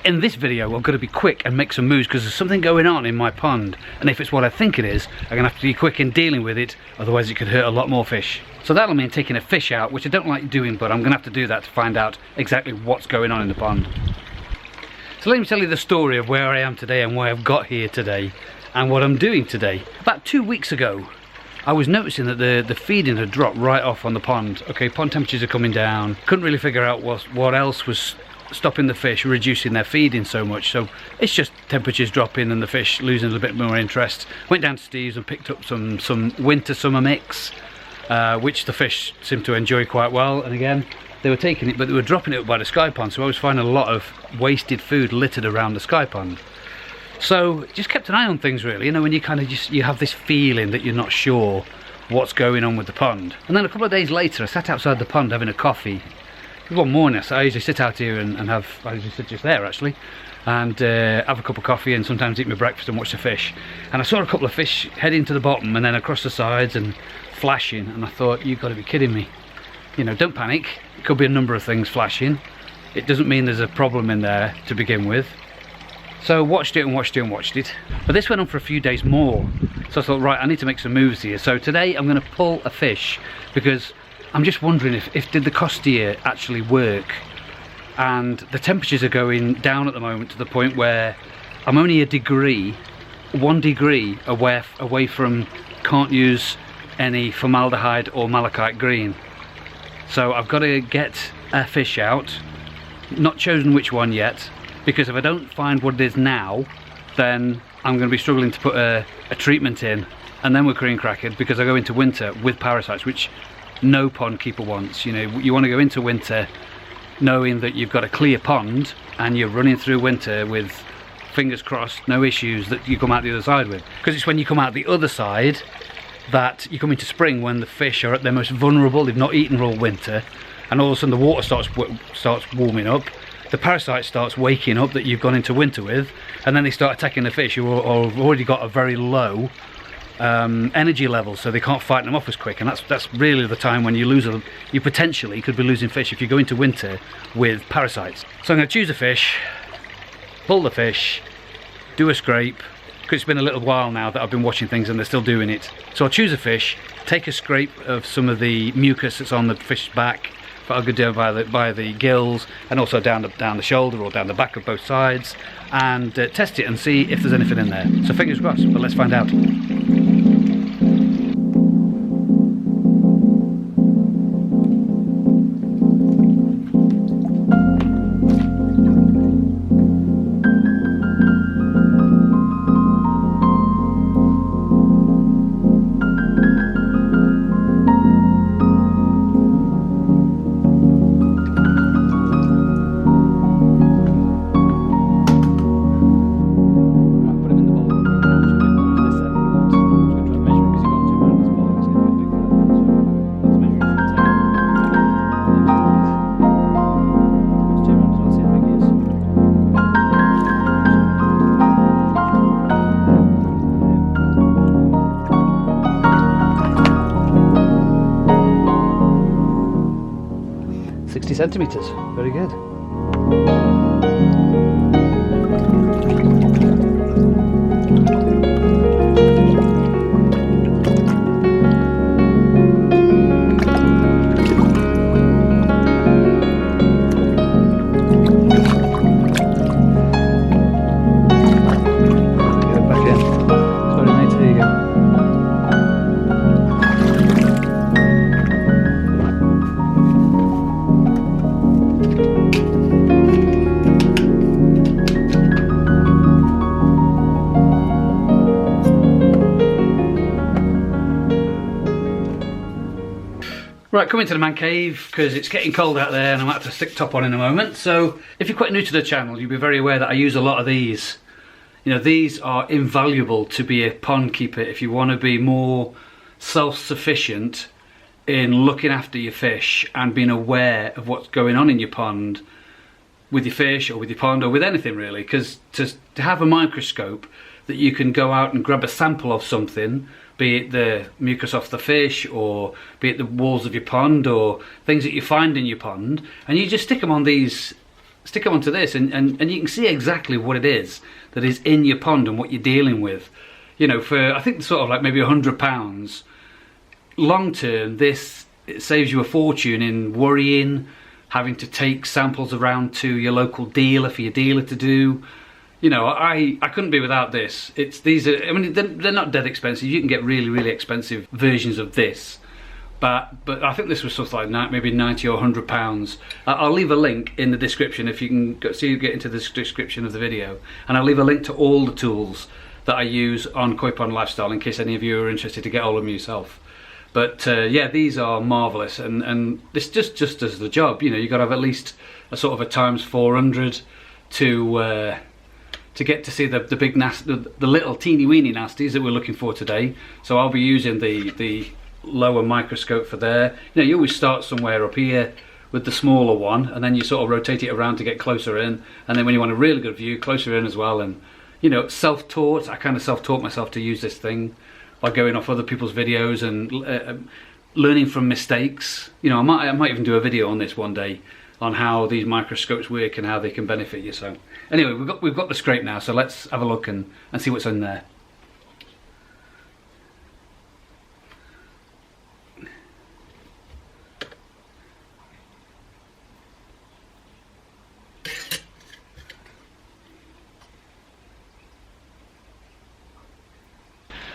In this video, I'm going to be quick and make some moves because there's something going on in my pond, and if it's what I think it is, I'm going to have to be quick in dealing with it, otherwise it could hurt a lot more fish. So that'll mean taking a fish out, which I don't like doing, but I'm going to have to do that to find out exactly what's going on in the pond. So let me tell you the story of where I am today and why I've got here today and what I'm doing today. About 2 weeks ago, I was noticing that the feeding had dropped right off on the pond. Okay, pond temperatures are coming down. Couldn't really figure out what else was stopping the fish reducing their feeding so much. So it's just temperatures dropping and the fish losing a little bit more interest. Went down to Steve's and picked up some winter summer mix, which the fish seemed to enjoy quite well. And again, they were taking it, but they were dropping it up by the sky pond. So I was finding a lot of wasted food littered around the sky pond. So just kept an eye on things really, you know, when you kind of you have this feeling that you're not sure what's going on with the pond. And then a couple of days later, I sat outside the pond having a coffee. One morning, I usually sit out here and I usually sit just there actually, and have a cup of coffee and sometimes eat my breakfast and watch the fish. And I saw a couple of fish heading to the bottom and then across the sides and flashing, and I thought, you've got to be kidding me. You know, don't panic. It could be a number of things flashing. It doesn't mean there's a problem in there to begin with. So watched it and watched it and watched it. But this went on for a few days more. So I thought, right, I need to make some moves here. So today I'm going to pull a fish because I'm just wondering if did the Costia actually work. And the temperatures are going down at the moment to the point where I'm only 1 degree away from can't use any formaldehyde or malachite green. So I've got to get a fish out. Not chosen which one yet, because if I don't find what it is now, then I'm going to be struggling to put a treatment in, and then we're cream crackered because I go into winter with parasites, which no pond keeper wants. You know, you want to go into winter knowing that you've got a clear pond and you're running through winter with, fingers crossed, no issues that you come out the other side with. Because it's when you come out the other side that you come into spring when the fish are at their most vulnerable. They've not eaten all winter, and all of a sudden the water starts warming up. The parasite starts waking up that you've gone into winter with, and then they start attacking the fish who have already got a very low energy level, so they can't fight them off as quick. And that's really the time when you lose them. You potentially could be losing fish if you go into winter with parasites. So I'm going to choose a fish, pull the fish, do a scrape, because it's been a little while now that I've been watching things and they're still doing it. So I'll choose a fish, take a scrape of some of the mucus that's on the fish's back, but I'll go down by the gills and also down the shoulder or down the back of both sides, and test it and see if there's anything in there. So fingers crossed, but let's find out. Centimeters, very good. Right, coming to the man cave because it's getting cold out there and I might have to stick top on in a moment. So if you're quite new to the channel, you'll be very aware that I use a lot of these. You know, these are invaluable to be a pond keeper if you want to be more self-sufficient in looking after your fish and being aware of what's going on in your pond with your fish or with your pond or with anything really. Because to have a microscope that you can go out and grab a sample of something, be it the mucus off the fish or be it the walls of your pond or things that you find in your pond, and you just stick them on these stick them onto this, and you can see exactly what it is that is in your pond and what you're dealing with. You know, for I think sort of like maybe £100, long term, it saves you a fortune in worrying, having to take samples around to your local dealer for your dealer to do. You know, I couldn't be without this. These are, I mean, they're not dead expensive. You can get really, really expensive versions of this. But I think this was something like maybe £90 or £100. I'll leave a link in the description if you can get into the description of the video. And I'll leave a link to all the tools that I use on Koi Pond Lifestyle in case any of you are interested to get hold of them yourself. But yeah, these are marvellous, and this just does the job. You know, you've got to have at least a sort of a times 400 to get to see the big the little teeny weeny nasties that we're looking for today. So I'll be using the lower microscope for there. You know, you always start somewhere up here with the smaller one, and then you sort of rotate it around to get closer in, and then when you want a really good view, closer in as well. And you know, self-taught, I kind of self-taught myself to use this thing by going off other people's videos and learning from mistakes. You know, I might even do a video on this one day on how these microscopes work and how they can benefit you. So anyway, we've got the scrape now, so let's have a look and see what's in there.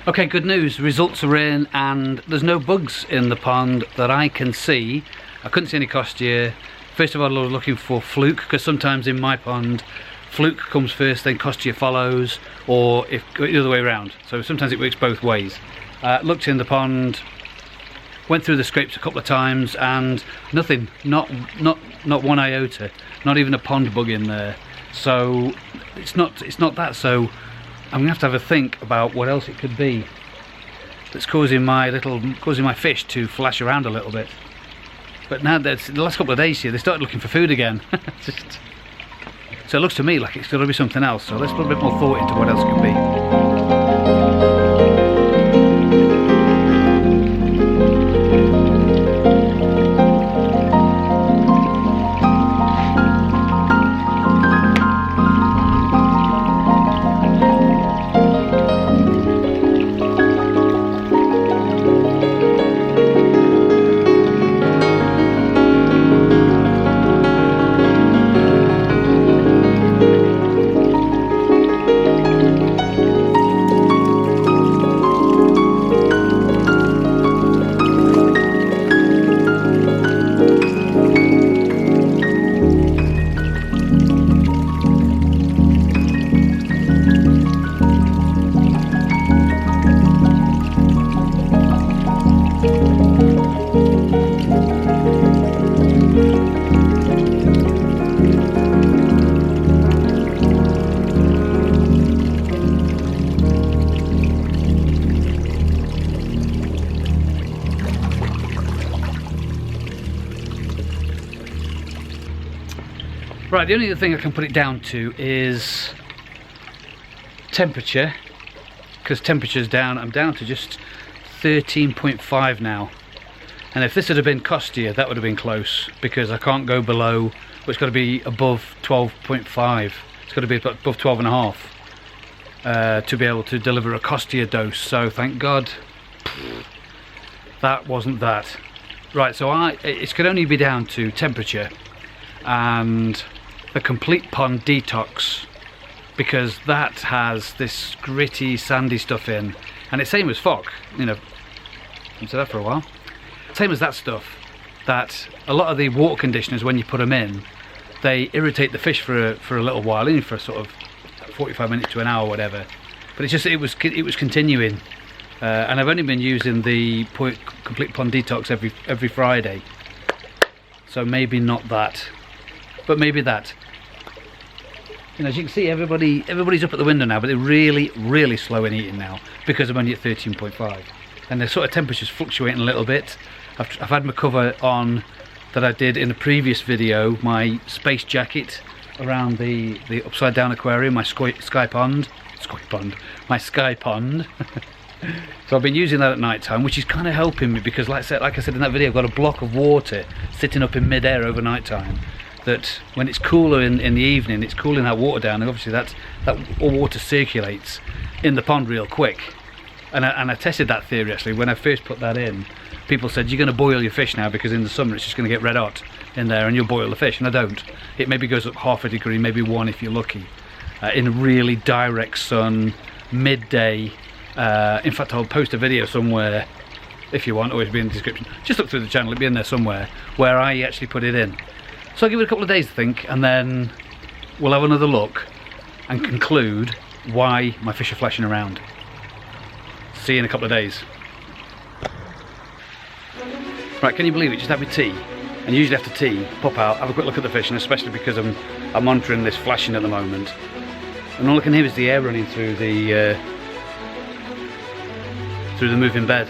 Okay, good news, results are in, and there's no bugs in the pond that I can see. I couldn't see any Costia. First of all, I was looking for fluke, because sometimes in my pond, fluke comes first, then Costia follows, or if the other way around. So sometimes it works both ways. Looked in the pond, went through the scrapes a couple of times, and nothing, not one iota, not even a pond bug in there. So it's not that. So I'm gonna have to have a think about what else it could be that's causing my fish to flash around a little bit. But now the last couple of days here, they started looking for food again. So it looks to me like it's got to be something else. So let's put a bit more thought into what else it could be. Right, the only other thing I can put it down to is temperature, because temperature's down. I'm down to just 13.5 now, and if this had been Costia, that would have been close, because I can't go below, well, it's got to be above 12.5. It's got to be above 12.5 to be able to deliver a Costia dose. So thank God that wasn't that. Right, so it could only be down to temperature and the complete pond detox, because that has this gritty sandy stuff in, and it's same as phoc, you know, I've said that for a while, same as that stuff, that a lot of the water conditioners, when you put them in, they irritate the fish for a little while, only for sort of 45 minutes to an hour or whatever, but it's just it was continuing, and I've only been using the complete pond detox every Friday, so maybe not that, but maybe that. You know, as you can see, everybody's up at the window now, but they're really slow in eating now, because I'm only at 13.5, and the sort of temperature's fluctuating a little bit. I've had my cover on that I did in a previous video, my space jacket around the upside down aquarium, my sky pond. So I've been using that at night time, which is kind of helping me, because like I said in that video, I've got a block of water sitting up in mid-air over night time. that when it's cooler in the evening, it's cooling that water down, and obviously that water circulates in the pond real quick. And I tested that theory actually when I first put that in. People said, you're going to boil your fish now because in the summer it's just going to get red hot in there and you'll boil the fish, and I don't. It maybe goes up half a degree, maybe 1 if you're lucky, in really direct sun, midday. In fact, I'll post a video somewhere if you want, always be in the description. Just look through the channel, it'll be in there somewhere, where I actually put it in. So I'll give it a couple of days to think, and then we'll have another look and conclude why my fish are flashing around. See you in a couple of days. Right, can you believe it? Just had my tea, and usually after tea, pop out, have a quick look at the fish, and especially because I'm monitoring this flashing at the moment. And all I can hear is the air running through the moving bed.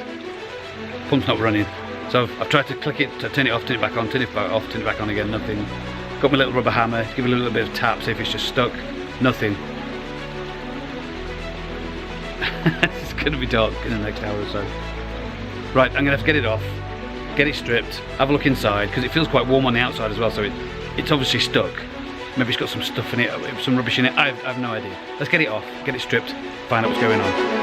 Pump's not running, so I've tried to click it, to turn it off, turn it back on, turn it back off, turn it back on again, nothing. Got my little rubber hammer, give it a little bit of tap, see if it's just stuck, nothing. It's going to be dark in the next hour or so. Right, I'm going to have to get it off, get it stripped, have a look inside, because it feels quite warm on the outside as well, so it's obviously stuck. Maybe it's got some stuff in it, some rubbish in it, I have no idea. Let's get it off, get it stripped, find out what's going on.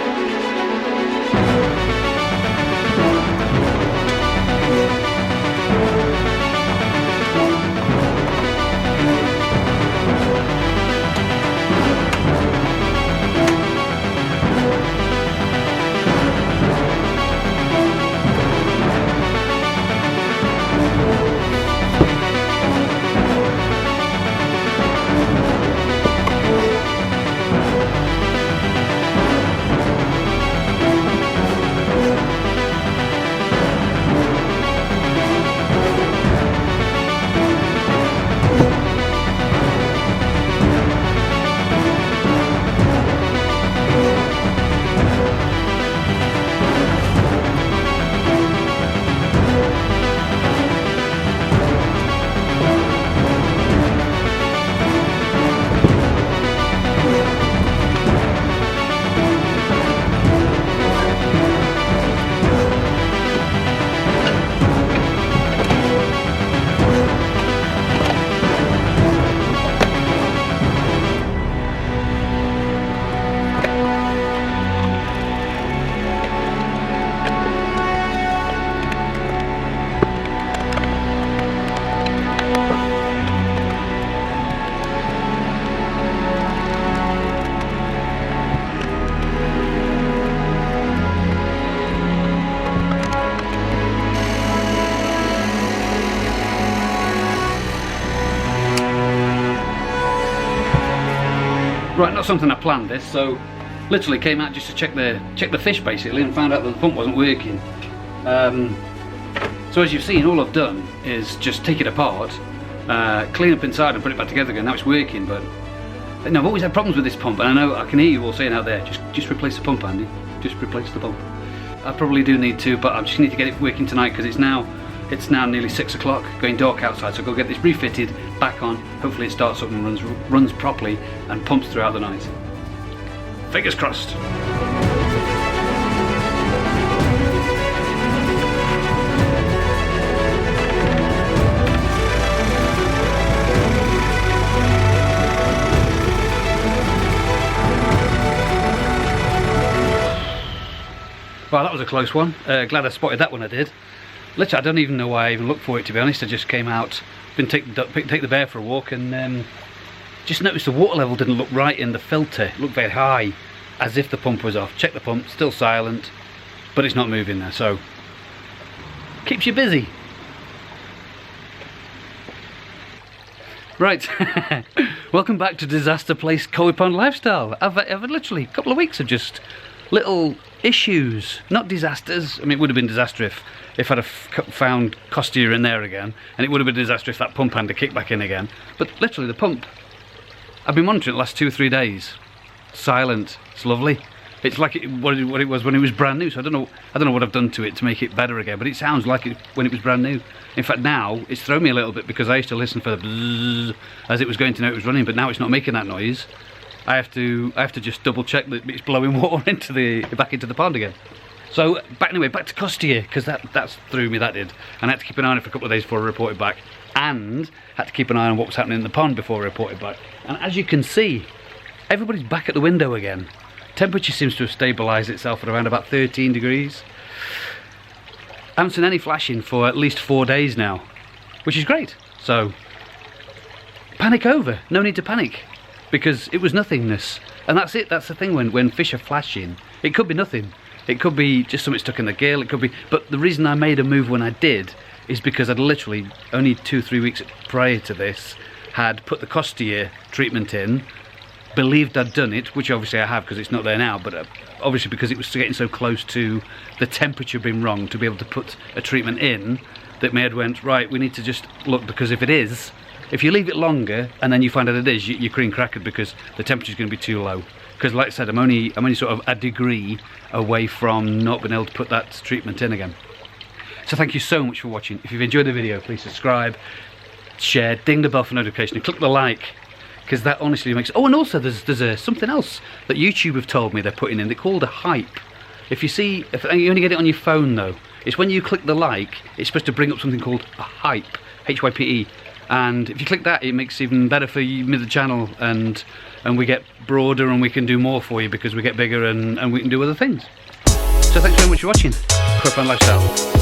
Right, not something I planned this, so literally came out just to check the fish basically, and found out that the pump wasn't working. So as you've seen, all I've done is just take it apart, clean up inside and put it back together again. Now it's working, but you know, I've always had problems with this pump, and I know I can hear you all saying out there, just replace the pump, Andy, just replace the pump. I probably do need to, but I just need to get it working tonight because it's now nearly 6 o'clock, going dark outside, so I'll go get this refitted, back on, hopefully it starts up and runs properly and pumps throughout the night. Fingers crossed. Well, that was a close one. Glad I spotted that one, I did. Literally, I don't even know why I even looked for it, to be honest. I just came out, take the bear for a walk, and just noticed the water level didn't look right in the filter. It looked very high, as if the pump was off. Check the pump, still silent, but it's not moving there, so keeps you busy. Right, welcome back to Disaster Place Koi Pond Lifestyle. I've literally a couple of weeks of just little issues, not disasters. I mean, it would have been disaster if I'd have found Costia in there again, and it would have been a disaster if that pump had to kick back in again. But literally the pump, I've been monitoring it the last 2 or 3 days. Silent, it's lovely. It's like what it was when it was brand new, so I don't know what I've done to it to make it better again, but it sounds like it when it was brand new. In fact, now it's thrown me a little bit because I used to listen for the bzzz as it was going to know it was running, but now it's not making that noise. I have to just double check that it's blowing water back into the pond again. So back to Costia, because that's threw me, that did. And I had to keep an eye on it for a couple of days before I reported back, and had to keep an eye on what was happening in the pond before I reported back. And as you can see, everybody's back at the window again. Temperature seems to have stabilised itself at around about 13 degrees. I haven't seen any flashing for at least 4 days now, which is great. So panic over, no need to panic, because it was nothingness. And that's it, that's the thing when fish are flashing. It could be nothing. It could be just something stuck in the gill, it could be, but the reason I made a move when I did is because I'd literally, only 2-3 weeks prior to this, had put the Costia treatment in, believed I'd done it, which obviously I have because it's not there now, but obviously because it was getting so close to the temperature being wrong to be able to put a treatment in, that my head went, right, we need to just look, because if it is, if you leave it longer and then you find out it is, you're cream crackered, because the temperature's going to be too low. Because like I said, I'm only sort of a degree away from not being able to put that treatment in again. So thank you so much for watching. If you've enjoyed the video, please subscribe, share, ding the bell for notification, and click the like, because that honestly makes... Oh, and also there's something else that YouTube have told me they're putting in. They're called a hype. If you only get it on your phone though. It's when you click the like, it's supposed to bring up something called a hype, H-Y-P-E. And if you click that, it makes it even better for you, the channel, and we get broader and we can do more for you because we get bigger and we can do other things. So thanks very much for watching. Aquatic Lifestyle.